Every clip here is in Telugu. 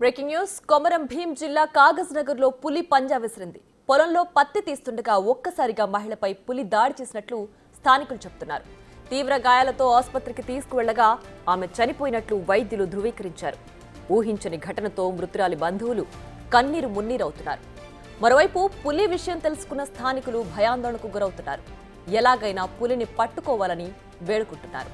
బ్రేకింగ్ న్యూస్ కొమరం భీం జిల్లా కాగజ్ నగర్ లో పులి పంజా విసిరింది. పొలంలో పత్తి తీస్తుండగా ఒక్కసారిగా మహిళపై పులి దాడి చేసినట్లు స్థానికులు చెబుతున్నారు. తీవ్ర గాయాలతో ఆసుపత్రికి తీసుకువెళ్లగా ఆమె చనిపోయినట్లు వైద్యులు ధృవీకరించారు. ఊహించని ఘటనతో మృతురాలి బంధువులు కన్నీరు మున్నీరవుతున్నారు. మరోవైపు పులి విషయం తెలుసుకున్న స్థానికులు భయాందోళనకు గురవుతున్నారు. ఎలాగైనా పులిని పట్టుకోవాలని వేడుకుంటున్నారు.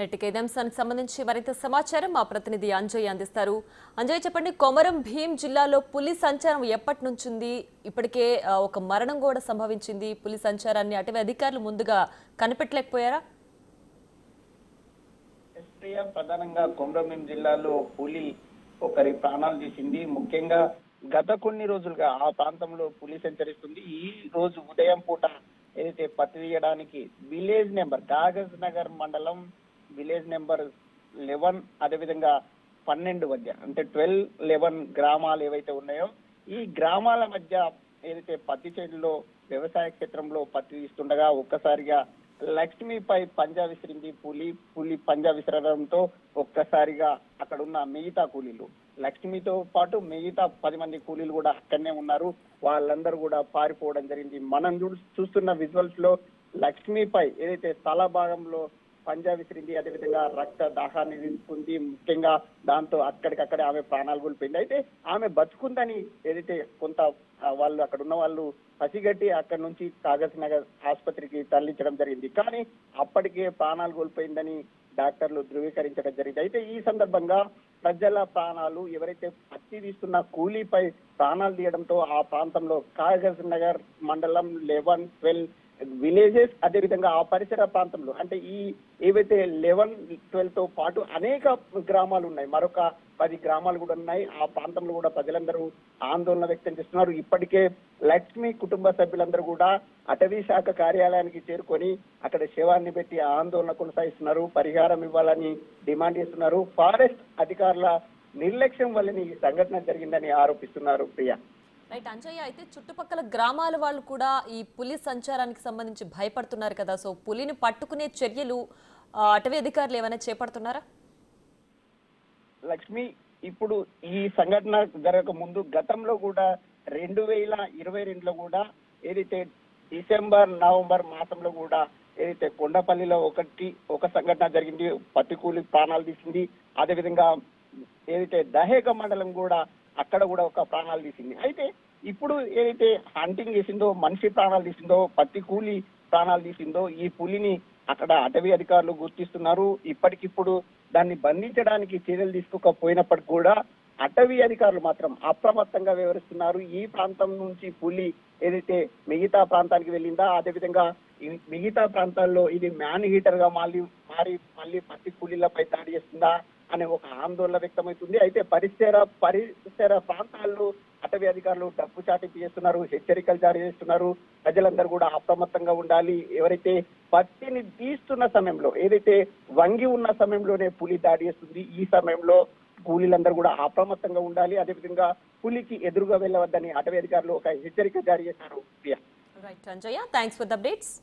ఇదే అంశానికి సంబంధించి మరింత సమాచారం మా ప్రతినిధి అంజయ్ అందిస్తారు. అంజయ్, చెప్పండి, కొమరం భీం జిల్లాలో పులి సంచారం ఎప్పటి నుంచి ఉంది? ఇప్పటికే ఒక మరణం కూడా సంభవించింది. పులి సంచారాన్ని అటవీ అధికారులు ముందుగా కనిపెట్టలేకపోయారా? ప్రధానంగా కొమరం భీం జిల్లాలో పులి ఒకరి ప్రాణాలు తీసింది. ముఖ్యంగా గత కొన్ని రోజులుగా ఆ ప్రాంతంలో పులి సంచరిస్తుంది. ఈ రోజు ఉదయం పూట ఏదైతే పత్తి తీయడానికి విలేజ్ నెంబర్ కాగజ్ నగర్ మండలం విలేజ్ నెంబర్ 11 అదేవిధంగా 12 మధ్య అంటే 12-11 గ్రామాలు ఏవైతే ఉన్నాయో ఈ గ్రామాల మధ్య ఏదైతే పత్తి చేనులో వ్యవసాయ క్షేత్రంలో పత్తి తీస్తుండగా ఒక్కసారిగా లక్ష్మిపై పంజా విసిరింది పులి పంజా విసరడంతో ఒక్కసారిగా అక్కడ ఉన్న మిగతా కూలీలు, లక్ష్మితో పాటు మిగతా 10 మంది కూలీలు కూడా అక్కడనే ఉన్నారు. వాళ్ళందరూ కూడా పారిపోవడం జరిగింది. మనం చూస్తున్న విజువల్స్ లో లక్ష్మిపై ఏదైతే తల భాగంలో పంజా విసిరింది, అదేవిధంగా రక్త దాహాన్ని తీసుకుంది. ముఖ్యంగా దాంతో అక్కడికక్కడే ఆమె ప్రాణాలు కోల్పోయింది. అయితే ఆమె బతుకుందని ఏదైతే కొంత వాళ్ళు అక్కడ ఉన్న వాళ్ళు పసిగట్టి అక్కడి నుంచి కాగజ్ నగర్ ఆసుపత్రికి తరలించడం జరిగింది. కానీ అప్పటికే ప్రాణాలు కోల్పోయిందని డాక్టర్లు ధృవీకరించడం జరిగింది. అయితే ఈ సందర్భంగా ప్రజల ప్రాణాలు, ఎవరైతే పత్తి తీస్తున్న కూలీపై ప్రాణాలు తీయడంతో ఆ ప్రాంతంలో కాగజ్ నగర్ మండలం 11-12 విలేజెస్ అదేవిధంగా ఆ పరిసర ప్రాంతంలో అంటే ఈ ఏవైతే 11-12 తో పాటు అనేక గ్రామాలు ఉన్నాయి, మరొక 10 గ్రామాలు కూడా ఉన్నాయి. ఆ ప్రాంతంలో కూడా ప్రజలందరూ ఆందోళన వ్యక్తం చేస్తున్నారు. ఇప్పటికే లక్ష్మి కుటుంబ సభ్యులందరూ కూడా అటవీ శాఖ కార్యాలయానికి చేరుకొని అక్కడ శవాన్ని పెట్టి ఆందోళన కొనసాగిస్తున్నారు. పరిహారం ఇవ్వాలని డిమాండ్ చేస్తున్నారు. ఫారెస్ట్ అధికారుల నిర్లక్ష్యం వల్లనే ఈ సంఘటన జరిగిందని ఆరోపిస్తున్నారు. ప్రియా, రైట్ అంజయ్య, అయితే చుట్టుపక్కల గ్రామాల వాళ్ళు కూడా ఈ పులి సంచారానికి సంబంధించి భయపడుతున్నారు కదా. సో పులిని పట్టుకునే చర్యలు అటవీ అధికారులు ఏమైనా చేపడుతున్నారా? లక్ష్మి, ఇప్పుడు ఈ సంఘటన జరగక ముందు గతంలో కూడా 2022లో కూడా ఏదైతే డిసెంబర్ నవంబర్ మాసంలో కూడా ఏదైతే కొండపల్లిలో ఒక సంఘటన జరిగింది, పత్తి కూలి ప్రాణాలు తీసింది. అదేవిధంగా ఏదైతే దహేక మండలం కూడా అక్కడ కూడా ఒక ప్రాణాలు తీసింది. అయితే ఇప్పుడు ఏదైతే హంటింగ్ చేసిందో, మనిషి ప్రాణాలు తీసిందో, పత్తి కూలి ప్రాణాలు తీసిందో ఈ పులిని అక్కడ అటవీ అధికారులు గుర్తిస్తున్నారు. ఇప్పటికిప్పుడు దాన్ని బంధించడానికి చర్యలు తీసుకోకపోయినప్పటికీ కూడా అటవీ అధికారులు మాత్రం అప్రమత్తంగా వ్యవహరిస్తున్నారు. ఈ ప్రాంతం నుంచి పులి ఏదైతే మిగతా ప్రాంతానికి వెళ్ళిందా, అదేవిధంగా మిగతా ప్రాంతాల్లో ఇది మ్యాన్ హీటర్ గా మళ్ళీ పత్తి కూలీలపై దాడి చేస్తుందా అనే ఒక ఆందోళన వ్యక్తమవుతుంది. అయితే పరిసర ప్రాంతాల్లో అటవీ అధికారులు డబ్బు చాటింపు చేస్తున్నారు, హెచ్చరికలు జారీ చేస్తున్నారు. ప్రజలందరూ కూడా అప్రమత్తంగా ఉండాలి. ఎవరైతే పత్తిని తీస్తున్న సమయంలో ఏదైతే వంగి ఉన్న సమయంలోనే పులి దాడి చేస్తుంది. ఈ సమయంలో కూలీలందరూ కూడా అప్రమత్తంగా ఉండాలి. అదేవిధంగా పులికి ఎదురుగా వెళ్ళవద్దని అటవీ అధికారులు ఒక హెచ్చరిక జారీ చేశారు. Right Anjaiah, thanks for the updates.